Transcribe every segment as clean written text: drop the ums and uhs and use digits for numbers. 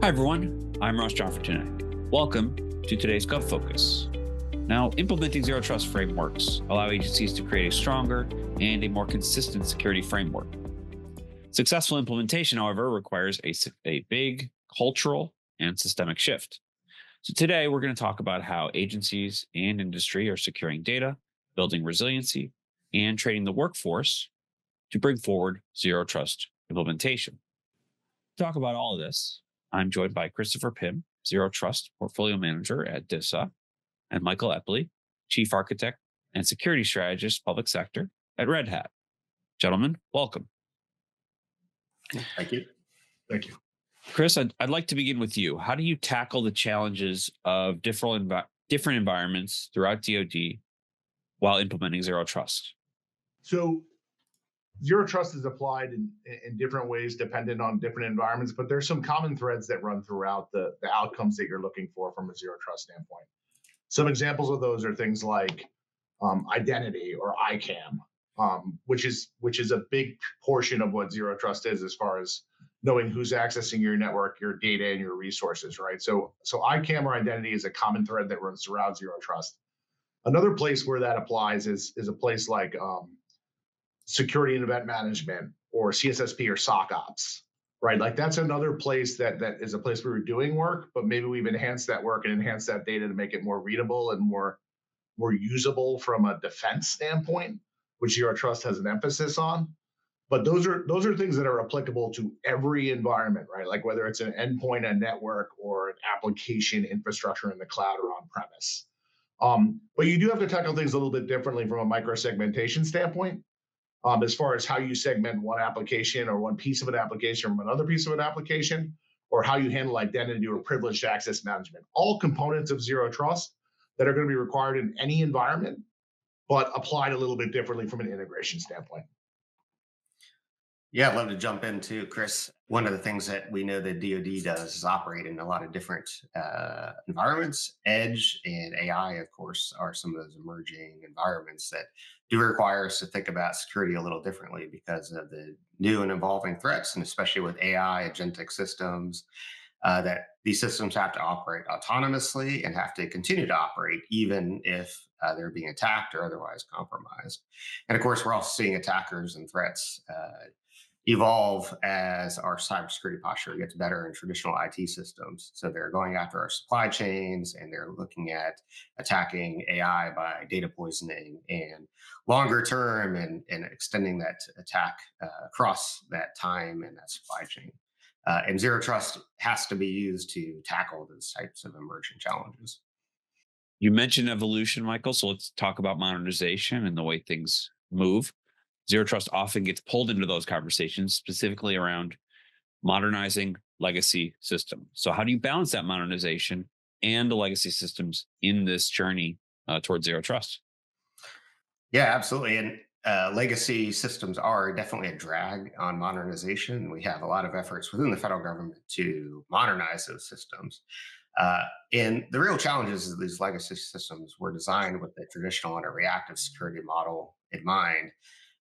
Hi, everyone. I'm Ross John Fortuna. Welcome to today's GovFocus. Now, implementing zero trust frameworks allow agencies to create a stronger and a more consistent security framework. Successful implementation, however, requires a big cultural and systemic shift. So, today we're going to talk about how agencies and industry are securing data, building resiliency, and training the workforce to bring forward zero trust implementation. To talk about all of this, I'm joined by Christopher Pym, Zero Trust Portfolio Manager at DISA, and Michael Epley, Chief Architect and Security Strategist Public Sector at Red Hat. Gentlemen, welcome. Thank you. Thank you. Chris, I'd like to begin with you. How do you tackle the challenges of different environments throughout DoD while implementing zero trust? So zero trust is applied in different ways dependent on different environments, but there's some common threads that run throughout the outcomes that you're looking for from a zero trust standpoint. Some examples of those are things like identity or ICAM, which is a big portion of what zero trust is as far as knowing who's accessing your network, your data, and your resources, right? So ICAM or identity is a common thread that runs throughout zero trust. Another place where that applies is a place like security and event management or CSSP or SOC ops, right? Like that's another place that is a place where we're doing work, but maybe we've enhanced that work and enhanced that data to make it more readable and more usable from a defense standpoint, which Zero Trust has an emphasis on. But those are things that are applicable to every environment, right? Like whether it's an endpoint, a network, or an application infrastructure in the cloud or on premise. But you do have to tackle things a little bit differently from a micro-segmentation standpoint. As far as how you segment one application or one piece of an application from another piece of an application, or how you handle identity or privileged access management. All components of zero trust that are going to be required in any environment, but applied a little bit differently from an integration standpoint. Yeah, I'd love to jump in too, Chris. One of the things that we know that DoD does is operate in a lot of different environments. Edge and AI, of course, are some of those emerging environments that do require us to think about security a little differently because of the new and evolving threats, and especially with AI, agentic systems, that these systems have to operate autonomously and have to continue to operate even if they're being attacked or otherwise compromised. And of course, we're also seeing attackers and threats evolve as our cybersecurity posture gets better in traditional IT systems. So they're going after our supply chains and they're looking at attacking AI by data poisoning and longer term and extending that attack across that time and that supply chain. And zero trust has to be used to tackle those types of emerging challenges. You mentioned evolution, Michael, so let's talk about modernization and the way things move. Zero trust often gets pulled into those conversations, specifically around modernizing legacy systems. So, how do you balance that modernization and the legacy systems in this journey towards zero trust? Yeah, absolutely. And legacy systems are definitely a drag on modernization. We have a lot of efforts within the federal government to modernize those systems. And the real challenge is that these legacy systems were designed with a traditional and a reactive security model in mind.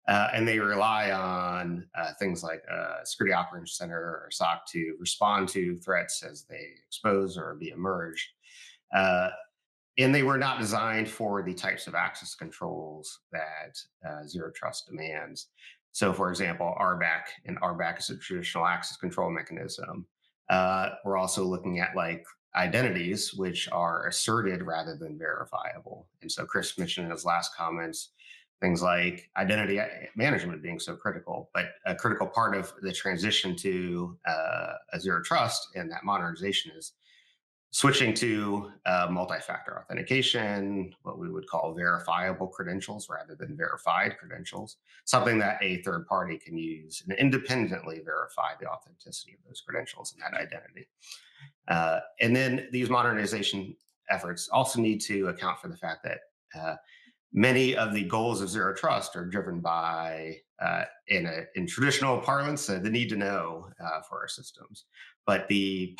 And they rely on things like Security Operations Center or SOC to respond to threats as they expose or be emerged. Uh, and they were not designed for the types of access controls that zero trust demands. So, for example, RBAC, and RBAC is a traditional access control mechanism. We're also looking at like identities, which are asserted rather than verifiable. And so, Chris mentioned in his last comments things like identity management being so critical, but a critical part of the transition to a zero trust and that modernization is switching to multi-factor authentication, what we would call verifiable credentials rather than verified credentials, something that a third party can use and independently verify the authenticity of those credentials and that identity. And then these modernization efforts also need to account for the fact that many of the goals of zero trust are driven by, in traditional parlance, the need to know for our systems. But the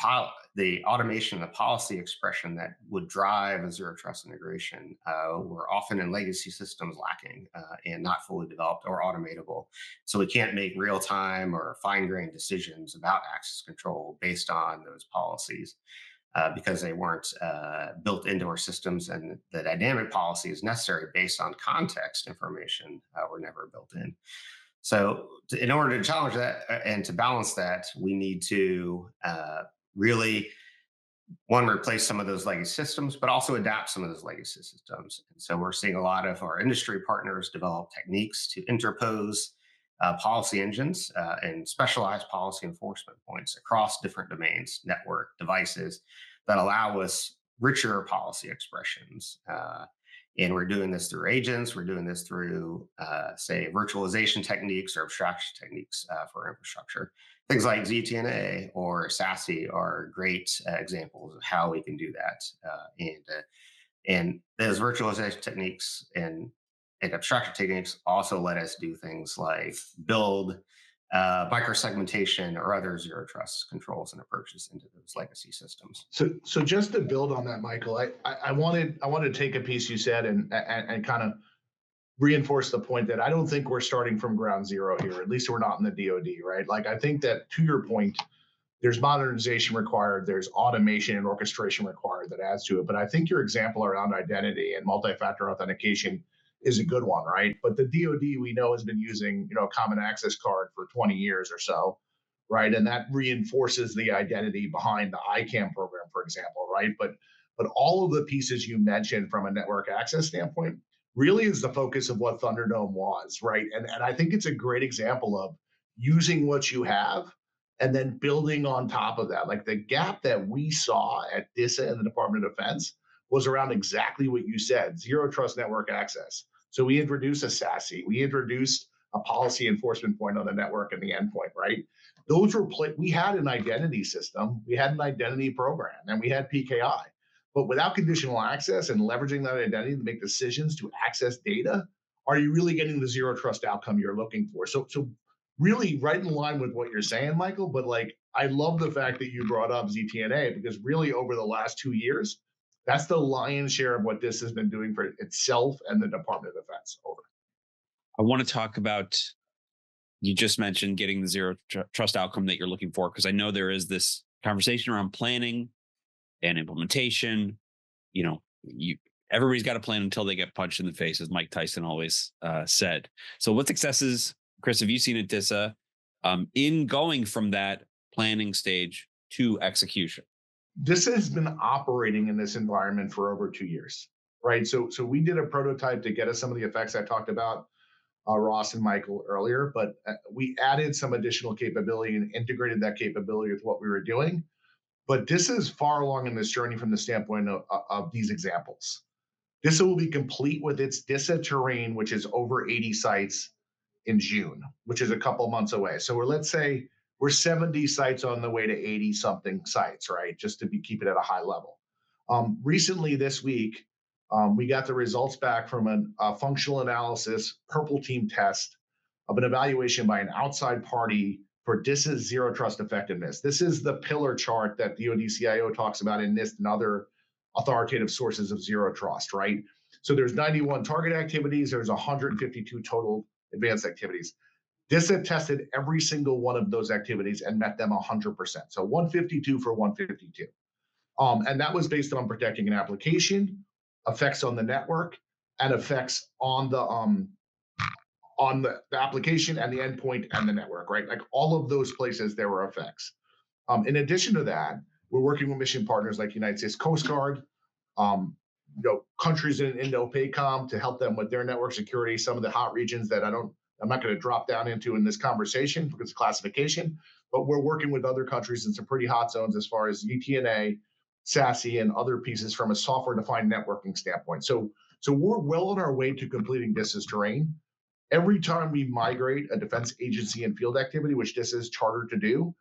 automation, the policy expression that would drive a zero trust integration were often in legacy systems lacking and not fully developed or automatable. So we can't make real time or fine grained decisions about access control based on those policies because they weren't built into our systems, and the dynamic policy is necessary based on context information were never built in. So, in order to challenge that and to balance that, we need to really one replace some of those legacy systems, but also adapt some of those legacy systems. And so, we're seeing a lot of our industry partners develop techniques to interpose policy engines and specialized policy enforcement points across different domains, network, devices that allow us richer policy expressions. And we're doing this through agents. We're doing this through, say, virtualization techniques or abstraction techniques for infrastructure. Things like ZTNA or SASE are great examples of how we can do that. And those virtualization techniques and abstraction techniques also let us do things like build microsegmentation or other zero trust controls and approaches into those legacy systems. So just to build on that, Michael, I wanted to take a piece you said and kind of reinforce the point that I don't think we're starting from ground zero here. At least we're not in the DoD, right? Like I think that to your point, there's modernization required, there's automation and orchestration required that adds to it. But I think your example around identity and multi-factor authentication is a good one, right? But the DoD we know has been using, a common access card for 20 years or so, right? And that reinforces the identity behind the ICAM program, for example, right? But all of the pieces you mentioned from a network access standpoint really is the focus of what Thunderdome was, right? And I think it's a great example of using what you have and then building on top of that. Like the gap that we saw at DISA and the Department of Defense was around exactly what you said, zero trust network access. So we introduced a SASE, we introduced a policy enforcement point on the network and the endpoint, right? Those were we had an identity system, we had an identity program, and we had PKI. But without conditional access and leveraging that identity to make decisions to access data, are you really getting the zero trust outcome you're looking for? So really right in line with what you're saying, Michael, but like I love the fact that you brought up ZTNA because really over the last 2 years, that's the lion's share of what this has been doing for itself and the Department of Defense. Over. I want to talk about, you just mentioned getting the zero trust outcome that you're looking for, because I know there is this conversation around planning and implementation. Everybody's got a plan until they get punched in the face, as Mike Tyson always said. So what successes, Chris, have you seen at DISA in going from that planning stage to execution? This has been operating in this environment for over 2 years, right? So we did a prototype to get us some of the effects I talked about, Ross and Michael earlier, but we added some additional capability and integrated that capability with what we were doing. But this is far along in this journey from the standpoint of these examples. DISA will be complete with its DISA terrain, which is over 80 sites in June, which is a couple months away. So let's say we're 70 sites on the way to 80 something sites, right? Just to keep it at a high level. Recently this week, we got the results back from a functional analysis purple team test of an evaluation by an outside party for DISA's zero trust effectiveness. This is the pillar chart that the DoD CIO talks about in NIST and other authoritative sources of zero trust, right? So there's 91 target activities, there's 152 total advanced activities. DISA tested every single one of those activities and met them 100%. So 152 for 152. And that was based on protecting an application, effects on the network, and effects on the application and the endpoint and the network, right? Like all of those places, there were effects. In addition to that, we're working with mission partners like United States Coast Guard, countries in Indo-PACOM to help them with their network security. Some of the hot regions that I'm not going to drop down into in this conversation because of classification, but we're working with other countries in some pretty hot zones as far as UTNA, SASE, and other pieces from a software-defined networking standpoint. So we're well on our way to completing DISA's terrain. Every time we migrate a defense agency and field activity, which DISA is chartered to do,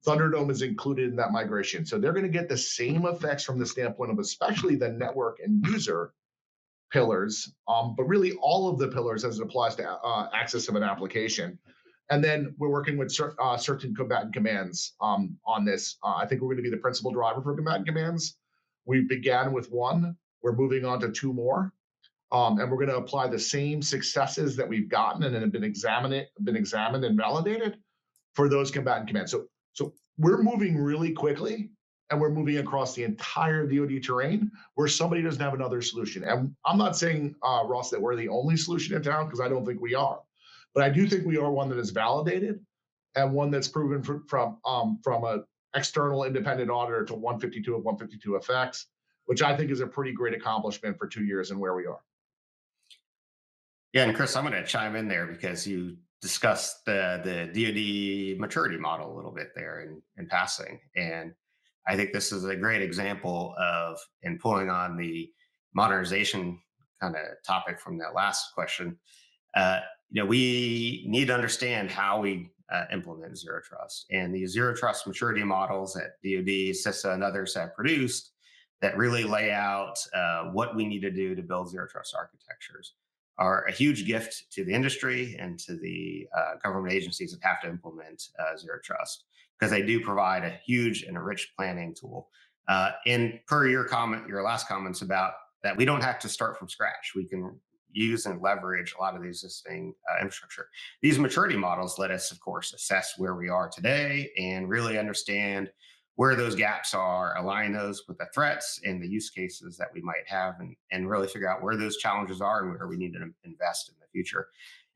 Thunderdome is included in that migration. So they're going to get the same effects from the standpoint of especially the network and user pillars, but really all of the pillars as it applies to access of an application. And then we're working with certain combatant commands on this. I think we're going to be the principal driver for combatant commands. We began with one. We're moving on to two more. And we're going to apply the same successes that we've gotten and have been examined and validated for those combatant commands. So we're moving really quickly, and we're moving across the entire DoD terrain where somebody doesn't have another solution. And I'm not saying, Ross, that we're the only solution in town, because I don't think we are, but I do think we are one that is validated and one that's proven from a external independent auditor to 152 of 152 effects, which I think is a pretty great accomplishment for 2 years and where we are. Yeah, and Chris, I'm going to chime in there because you discussed the DoD maturity model a little bit there in passing, and I think this is a great example of, in pulling on the modernization kind of topic from that last question. Uh, we need to understand how we implement zero trust, and the zero trust maturity models that DoD, CISA, and others have produced that really lay out what we need to do to build zero trust architectures are a huge gift to the industry and to the government agencies that have to implement zero trust, because they do provide a huge and a rich planning tool. And per your last comments about that, we don't have to start from scratch. We can use and leverage a lot of the existing infrastructure. These maturity models let us, of course, assess where we are today and really understand where those gaps are, align those with the threats and the use cases that we might have, and really figure out where those challenges are and where we need to invest in the future.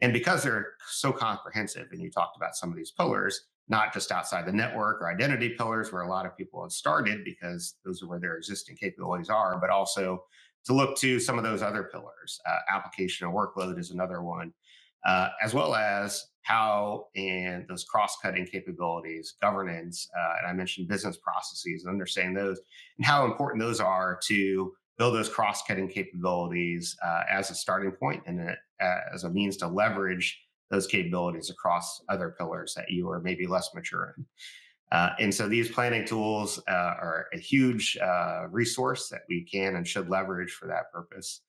And because they're so comprehensive, and you talked about some of these pillars, not just outside the network or identity pillars where a lot of people have started because those are where their existing capabilities are, but also to look to some of those other pillars. Application and workload is another one, as well as how and those cross-cutting capabilities, governance, and I mentioned business processes and understanding those, and how important those are to build those cross-cutting capabilities as a starting point and as a means to leverage those capabilities across other pillars that you are maybe less mature in. And so these planning tools are a huge resource that we can and should leverage for that purpose.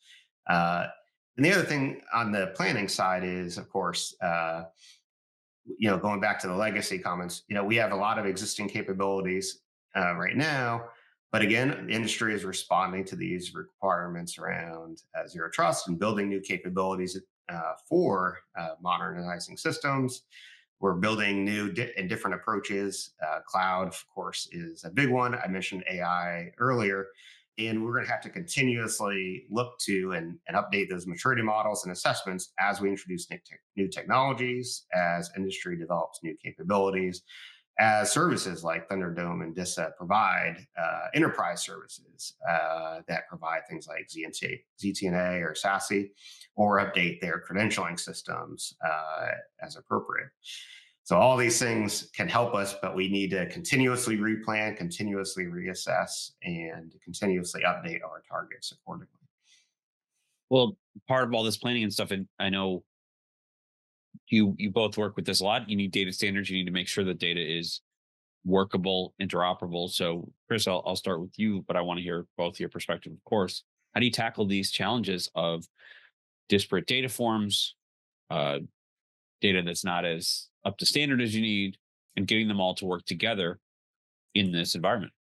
And the other thing on the planning side is, of course, going back to the legacy comments, we have a lot of existing capabilities right now, but again, the industry is responding to these requirements around zero trust and building new capabilities for modernizing systems. We're building new and different approaches. Cloud, of course, is a big one. I mentioned AI earlier. And we're going to have to continuously look to and update those maturity models and assessments as we introduce new technologies, as industry develops new capabilities, as services like Thunderdome and DISA provide enterprise services that provide things like ZTNA or SASE, or update their credentialing systems as appropriate. So all these things can help us, but we need to continuously replan, continuously reassess, and continuously update our targets accordingly. Well, part of all this planning and stuff, and I know you both work with this a lot. You need data standards. You need to make sure that data is workable, interoperable. So, Chris, I'll start with you, but I want to hear both your perspective, of course. How do you tackle these challenges of disparate data forms, uh, data that's not as up to standard as you need, and getting them all to work together in this environment?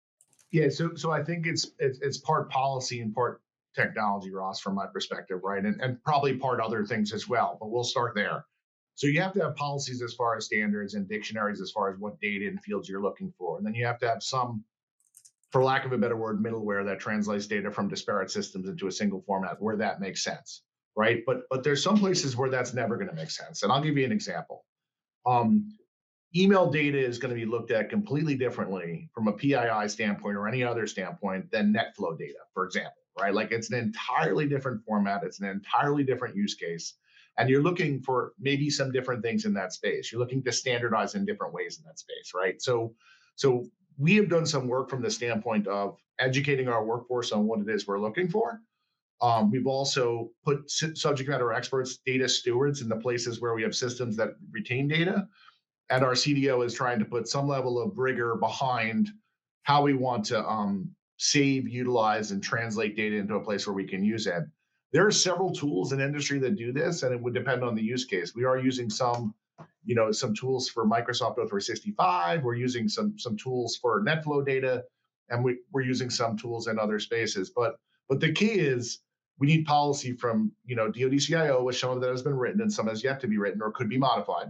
Yeah, so I think it's part policy and part technology, Ross, from my perspective, right? And probably part other things as well, but we'll start there. So you have to have policies as far as standards and dictionaries as far as what data and fields you're looking for. And then you have to have some, for lack of a better word, middleware that translates data from disparate systems into a single format where that makes sense, right? But there's some places where that's never going to make sense. And I'll give you an example. Um, Email data is going to be looked at completely differently from a PII standpoint or any other standpoint than NetFlow data, for example, right? Like it's an entirely different format, it's an entirely different use case, and you're looking for maybe some different things in that space. You're looking to standardize in different ways in that space, right? So we have done some work from the standpoint of educating our workforce on what it is we're looking for. We've also put subject matter experts, data stewards in the places where we have systems that retain data, and our CDO is trying to put some level of rigor behind how we want to save, utilize, and translate data into a place where we can use it. There are several tools in industry that do this, and it would depend on the use case. We are using some some tools for Microsoft O365. We're using some tools for NetFlow data, and we're using some tools in other spaces. But the key is we need policy from DoD CIO, which some of that has been written and some has yet to be written or could be modified,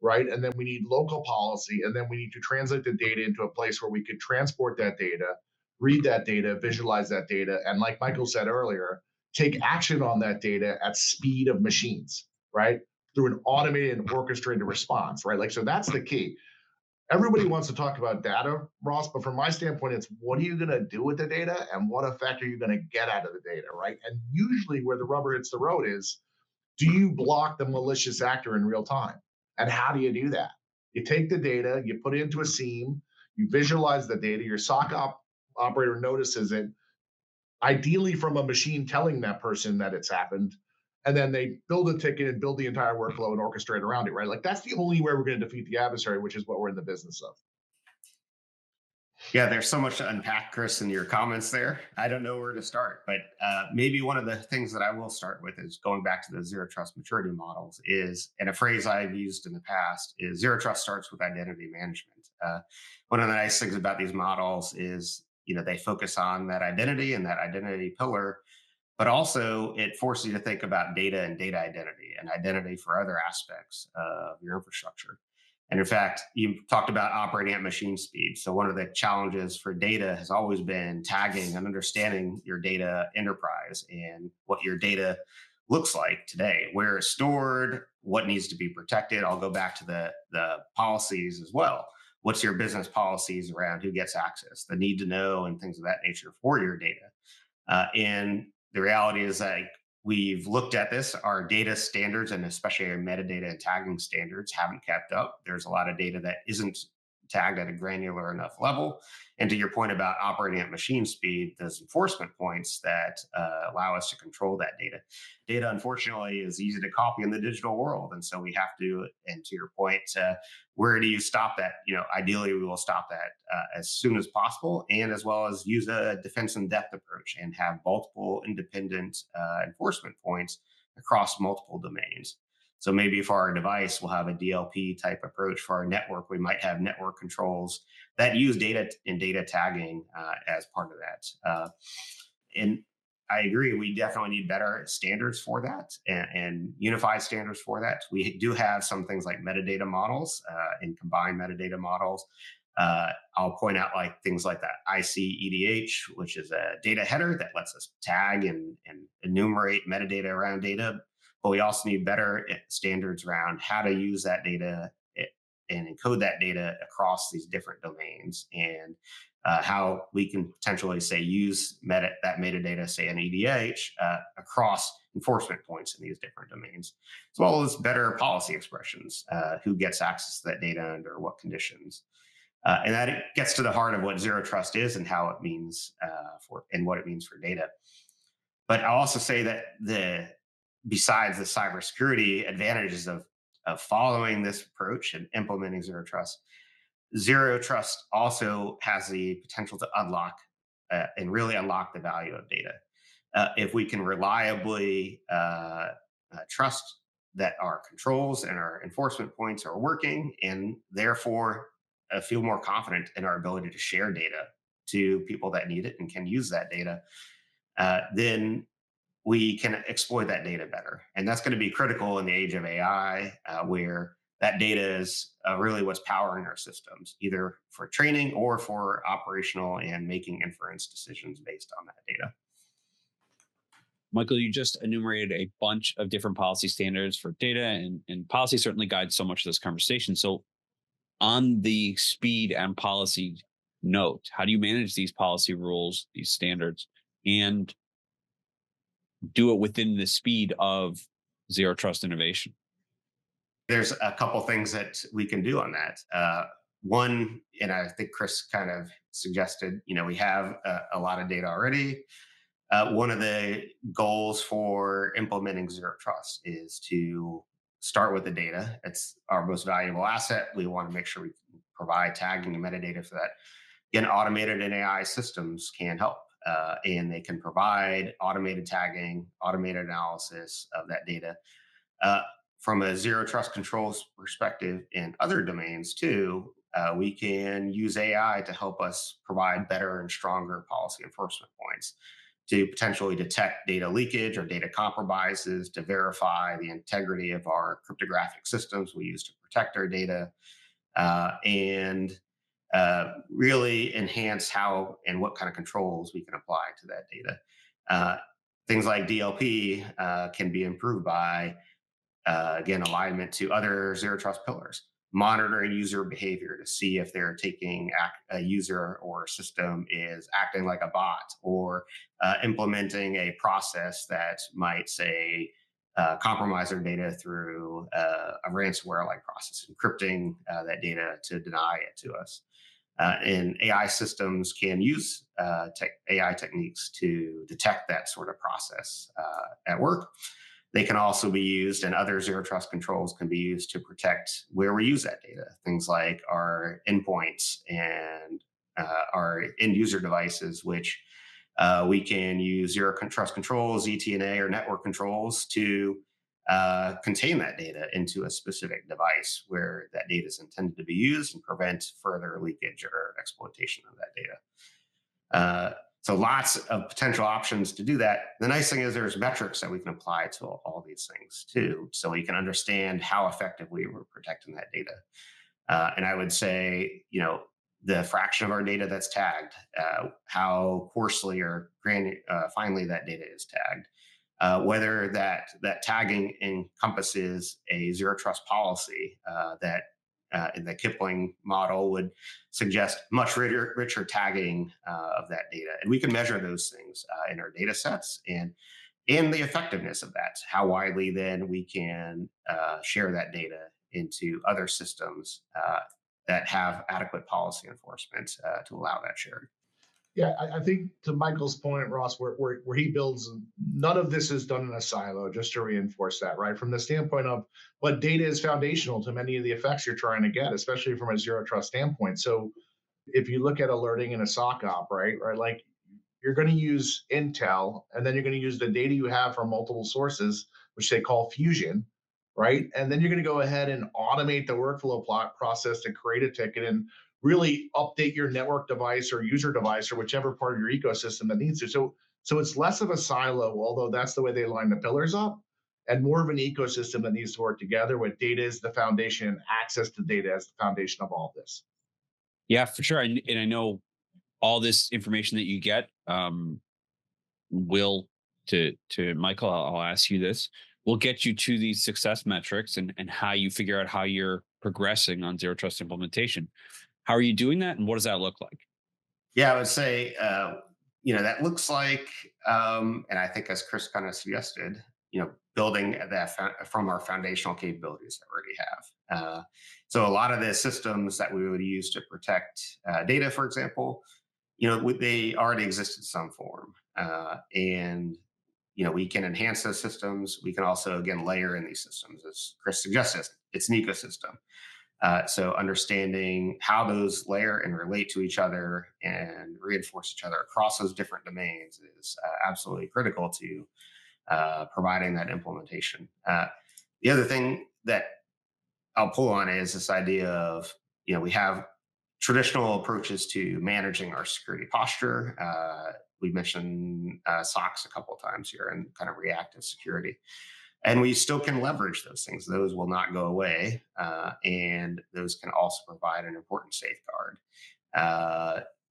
right? And then we need local policy, and then we need to translate the data into a place where we could transport that data, read that data, visualize that data, and like Michael said earlier, take action on that data at speed of machines, right? Through an automated and orchestrated response, right? Like, so that's the key. Everybody wants to talk about data, Ross, but from my standpoint, it's what are you going to do with the data and what effect are you going to get out of the data, right? And usually where the rubber hits the road is, do you block the malicious actor in real time? And how do you do that? You take the data, you put it into a SIEM, you visualize the data, your operator notices it, ideally from a machine telling that person that it's happened. And then they build a ticket and build the entire workflow and orchestrate around it, right? Like that's the only way we're going to defeat the adversary, which is what we're in the business of. Yeah, there's so much to unpack, Chris, in your comments there. I don't know where to start, but maybe one of the things that I will start with is going back to the zero trust maturity models is, and a phrase I've used in the past is zero trust starts with identity management. One of the nice things about these models is, they focus on that identity and that identity pillar, but also it forces you to think about data and data identity and identity for other aspects of your infrastructure. And in fact, you talked about operating at machine speed. So one of the challenges for data has always been tagging and understanding your data enterprise and what your data looks like today, where it's stored, what needs to be protected. I'll go back to the policies as well. What's your business policies around who gets access, the need to know, and things of that nature for your data. And the reality is that we've looked at this, our data standards and especially our metadata and tagging standards haven't kept up. There's a lot of data that isn't tagged at a granular enough level. And to your point about operating at machine speed, those enforcement points that allow us to control that data. Data, unfortunately, is easy to copy in the digital world. And so we have to, and to your point, where do you stop that? Ideally, we will stop that as soon as possible, and as well as use a defense in depth approach and have multiple independent enforcement points across multiple domains. So maybe for our device, we'll have a DLP type approach. For our network, we might have network controls that use data and data tagging as part of that. And I agree, we definitely need better standards for that and unified standards for that. We do have some things like metadata models and combined metadata models. I'll point out like things like that ICEDH, which is a data header that lets us tag and enumerate metadata around data. But we also need better standards around how to use that data and encode that data across these different domains, and how we can potentially say use that metadata, say an EDH, across enforcement points in these different domains, as well as better policy expressions, who gets access to that data under what conditions. And that gets to the heart of what zero trust is and how it means and what it means for data. But I'll also say that besides the cybersecurity advantages of following this approach and implementing zero trust also has the potential to unlock and really unlock the value of data. If we can reliably trust that our controls and our enforcement points are working, and therefore feel more confident in our ability to share data to people that need it and can use that data, then we can exploit that data better. And that's going to be critical in the age of AI, where that data is really what's powering our systems, either for training or for operational and making inference decisions based on that data. Michael, you just enumerated a bunch of different policy standards for data, and policy certainly guides so much of this conversation. So, on the speed and policy note, how do you manage these policy rules, these standards, and do it within the speed of zero trust innovation? There's a couple things that we can do on that. One, and I think Chris kind of suggested, we have a lot of data already. One of the goals for implementing zero trust is to start with the data. It's our most valuable asset. We want to make sure we can provide tagging and metadata for that. Again, automated and AI systems can help, and they can provide automated tagging, automated analysis of that data. from a zero trust controls perspective in other domains too, we can use AI to help us provide better and stronger policy enforcement points to potentially detect data leakage or data compromises, to verify the integrity of our cryptographic systems we use to protect our data, and really enhance how and what kind of controls we can apply to that data. Uh, Things like DLP can be improved by, again, alignment to other zero trust pillars, monitoring user behavior to see if they're a user or system is acting like a bot, or implementing a process that might say compromise their data through a ransomware like process, encrypting that data to deny it to us. And AI systems can use AI techniques to detect that sort of process at work. They can also be used, and other zero trust controls can be used to protect where we use that data. Things like our endpoints and our end user devices, which we can use zero trust controls, ZTNA, or network controls to contain that data into a specific device where that data is intended to be used and prevent further leakage or exploitation of that data. So lots of potential options to do that. The nice thing is there's metrics that we can apply to all these things too, so we can understand how effectively we're protecting that data. And I would say, the fraction of our data that's tagged, how coarsely or finely that data is tagged, whether that tagging encompasses a zero trust policy that in the Kipling model would suggest much richer tagging of that data. And we can measure those things in our data sets, and the effectiveness of that, how widely then we can share that data into other systems that have adequate policy enforcement to allow that sharing. Yeah, I think to Michael's point, Ross, where he builds, none of this is done in a silo, just to reinforce that, right? From the standpoint of what data is foundational to many of the effects you're trying to get, especially from a zero trust standpoint. So if you look at alerting in a SOC op, right, like you're going to use Intel, and then you're going to use the data you have from multiple sources, which they call fusion, right? And then you're going to go ahead and automate the workflow process to create a ticket and really update your network device or user device or whichever part of your ecosystem that needs to. So it's less of a silo, although that's the way they line the pillars up, and more of an ecosystem that needs to work together, with data is the foundation and access to data as the foundation of all of this. Yeah, for sure. And I know all this information that you get will to Michael. I'll ask you this. Will get you to these success metrics and how you figure out how you're progressing on zero trust implementation. How are you doing that, and what does that look like? Yeah, I would say, that looks like, and I think as Chris kind of suggested, building that from our foundational capabilities that we already have. So a lot of the systems that we would use to protect data, for example, they already exist in some form, and we can enhance those systems. We can also, again, layer in these systems, as Chris suggested. It's an ecosystem. So understanding how those layer and relate to each other and reinforce each other across those different domains is absolutely critical to providing that implementation. The other thing that I'll pull on is this idea of, we have traditional approaches to managing our security posture. We mentioned SOCs a couple of times here, and kind of reactive security. And we still can leverage those things. Those will not go away. And those can also provide an important safeguard.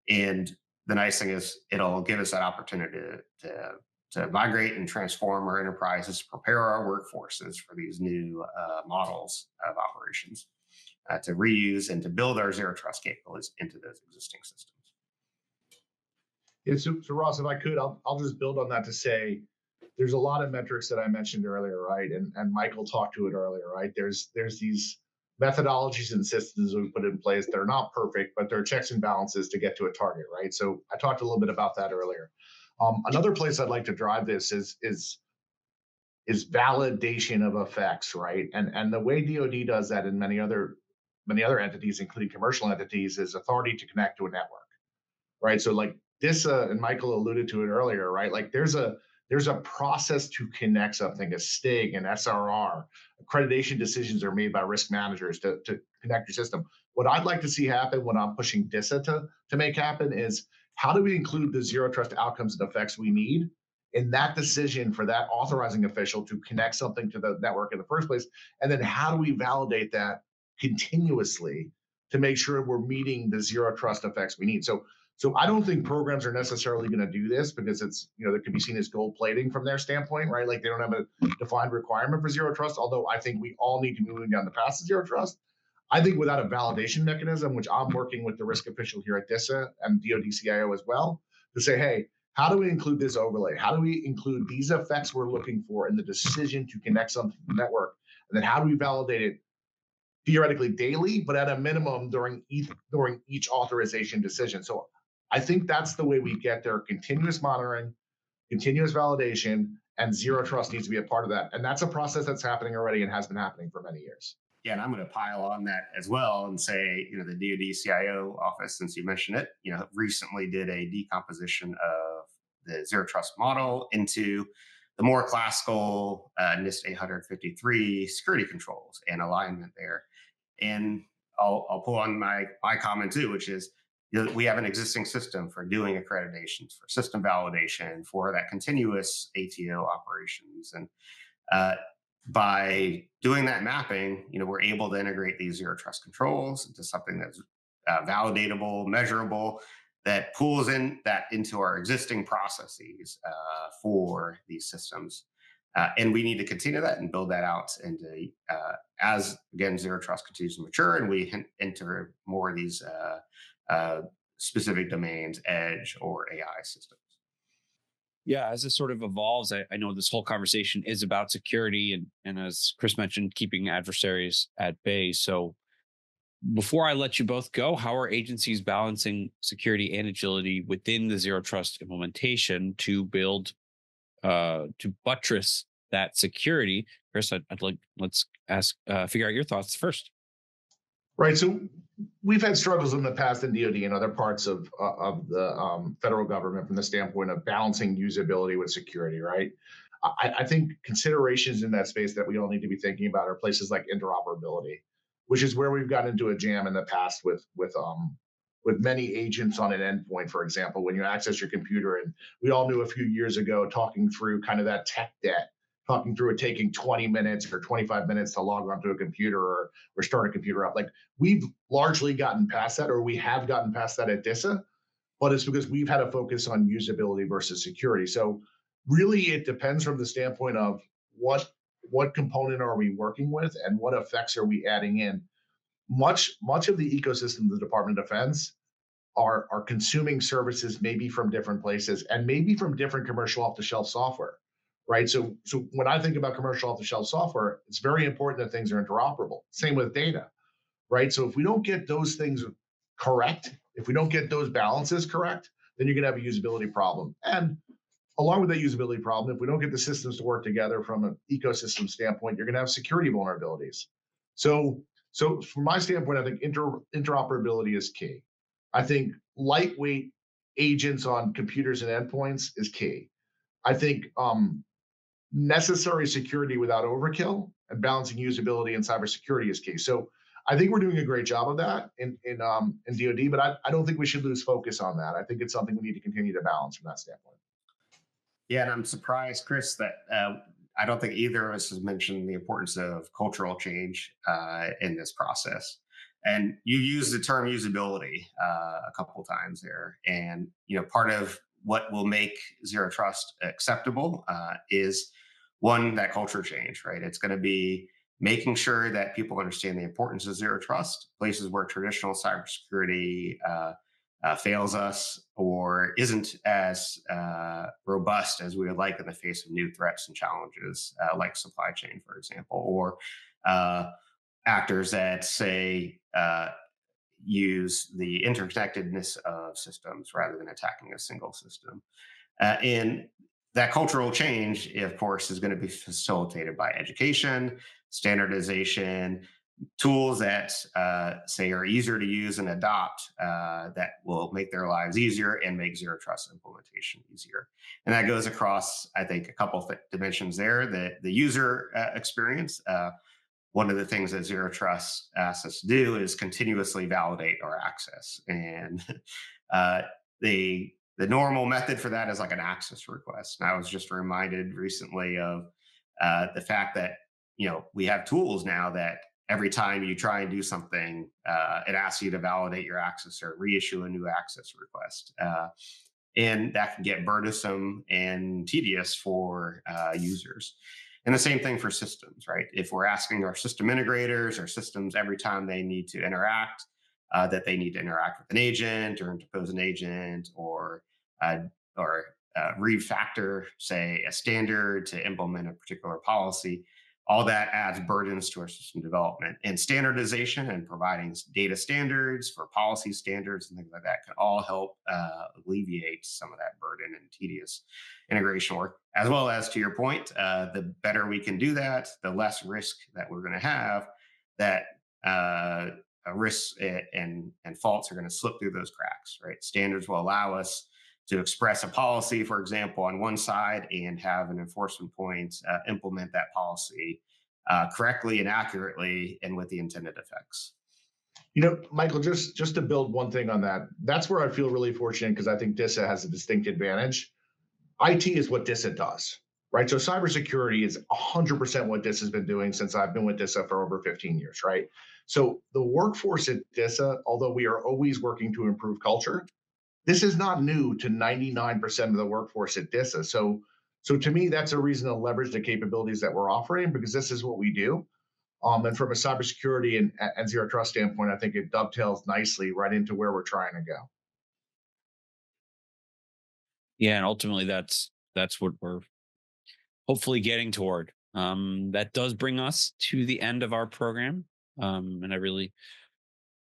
And the nice thing is it'll give us that opportunity to migrate and transform our enterprises, prepare our workforces for these new models of operations, to reuse and to build our zero trust capabilities into those existing systems. Yeah, so Ross, if I could, I'll just build on that to say there's a lot of metrics that I mentioned earlier, right? And Michael talked to it earlier, right? There's these methodologies and systems we put in place that are not perfect, but they're checks and balances to get to a target, right? So I talked a little bit about that earlier. Another place I'd like to drive this is validation of effects, right? And the way DoD does that in many other entities, including commercial entities, is authority to connect to a network, right? So like this, and Michael alluded to it earlier, right? Like there's there's a process to connect something, a STIG, an SRR. Accreditation decisions are made by risk managers to connect your system. What I'd like to see happen when I'm pushing DISA to make happen is how do we include the zero trust outcomes and effects we need in that decision for that authorizing official to connect something to the network in the first place? And then how do we validate that continuously to make sure we're meeting the zero trust effects we need? So I don't think programs are necessarily going to do this because it's, that could be seen as gold plating from their standpoint, right? Like they don't have a defined requirement for zero trust, although I think we all need to be moving down the path to zero trust. I think without a validation mechanism, which I'm working with the risk official here at DISA and DoD CIO as well, to say, hey, how do we include this overlay? How do we include these effects we're looking for in the decision to connect something to the network? And then how do we validate it theoretically daily, but at a minimum during each authorization decision? So I think that's the way we get there. Continuous monitoring, continuous validation, and zero trust needs to be a part of that. And that's a process that's happening already and has been happening for many years. Yeah, and I'm going to pile on that as well and say, the DoD CIO office, since you mentioned it, recently did a decomposition of the zero trust model into the more classical NIST 853 security controls and alignment there. And I'll pull on my comment too, which is, we have an existing system for doing accreditations, for system validation, for that continuous ATO operations, and uh, by doing that mapping, we're able to integrate these zero trust controls into something that's validatable, measurable, that pulls in that into our existing processes for these systems. And we need to continue that and build that out into as again zero trust continues to mature and we enter more of these uh, specific domains, edge or AI systems. Yeah, as it sort of evolves, I know this whole conversation is about security and as Chris mentioned, keeping adversaries at bay. So before I let you both go, how are agencies balancing security and agility within the zero trust implementation to build to buttress that security? Chris, I'd like let's ask figure out your thoughts first. Right. So we've had struggles in the past in DoD and other parts of the federal government from the standpoint of balancing usability with security. Right. I think considerations in that space that we all need to be thinking about are places like interoperability, which is where we've gotten into a jam in the past with many agents on an endpoint. For example, when you access your computer, and we all knew a few years ago talking through kind of that tech debt, talking through it taking 20 minutes or 25 minutes to log onto a computer or start a computer up. Like we've largely gotten past that, or we have gotten past that at DISA, but it's because we've had a focus on usability versus security. So really it depends from the standpoint of what component are we working with and what effects are we adding in. Much of the ecosystem of the Department of Defense are consuming services maybe from different places and maybe from different commercial off-the-shelf software, right? So when I think about commercial off-the-shelf software, it's very important that things are interoperable. Same with data, right? So if we don't get those things correct, if we don't get those balances correct, then you're going to have a usability problem. And along with that usability problem, if we don't get the systems to work together from an ecosystem standpoint, you're going to have security vulnerabilities. So from my standpoint, I think interoperability is key. I think lightweight agents on computers and endpoints is key. I think necessary security without overkill and balancing usability and cybersecurity is key. So I think we're doing a great job of that in DoD, but I don't think we should lose focus on that. I think it's something we need to continue to balance from that standpoint. Yeah, and I'm surprised, Chris, that I don't think either of us has mentioned the importance of cultural change in this process. And you use the term usability a couple of times there, and part of what will make zero trust acceptable is one, that culture change. Right, it's going to be making sure that people understand the importance of zero trust. Places where traditional cybersecurity fails us or isn't as robust as we would like in the face of new threats and challenges, like supply chain, for example, or actors that say use the interconnectedness of systems rather than attacking a single system. And that cultural change, of course, is going to be facilitated by education, standardization, tools that say are easier to use and adopt that will make their lives easier and make zero trust implementation easier. And that goes across, I think, a couple of dimensions there. The user experience. One of the things that zero trust asks us to do is continuously validate our access, and uh, the normal method for that is like an access request. And I was just reminded recently of the fact that we have tools now that every time you try and do something, it asks you to validate your access or reissue a new access request. And that can get burdensome and tedious for users. And the same thing for systems, right? If we're asking our system integrators or systems every time they need to interact, that they need to interact with an agent or interpose an agent uh, or refactor, say, a standard to implement a particular policy, all that adds burdens to our system development. And standardization and providing data standards for policy standards and things like that can all help alleviate some of that burden and tedious integration work. As well as, to your point, the better we can do that, the less risk that we're going to have that risks and faults are going to slip through those cracks, right? Standards will allow us to express a policy, for example, on one side and have an enforcement point implement that policy correctly and accurately and with the intended effects. Michael, just to build one thing on that, that's where I feel really fortunate because I think DISA has a distinct advantage. IT is what DISA does, right? So cybersecurity is 100% what DISA has been doing since I've been with DISA for over 15 years, right? So the workforce at DISA, although we are always working to improve culture, this is not new to 99% of the workforce at DISA. So to me, that's a reason to leverage the capabilities that we're offering because this is what we do. And from a cybersecurity and zero trust standpoint, I think it dovetails nicely right into where we're trying to go. Yeah, and ultimately that's what we're hopefully getting toward. That does bring us to the end of our program, and I really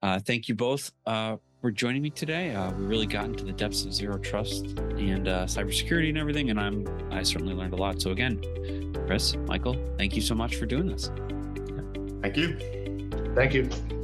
thank you both for joining me today. We really got into the depths of zero trust and cybersecurity and everything, and I certainly learned a lot. So again, Chris, Michael, thank you so much for doing this. Thank you. Thank you.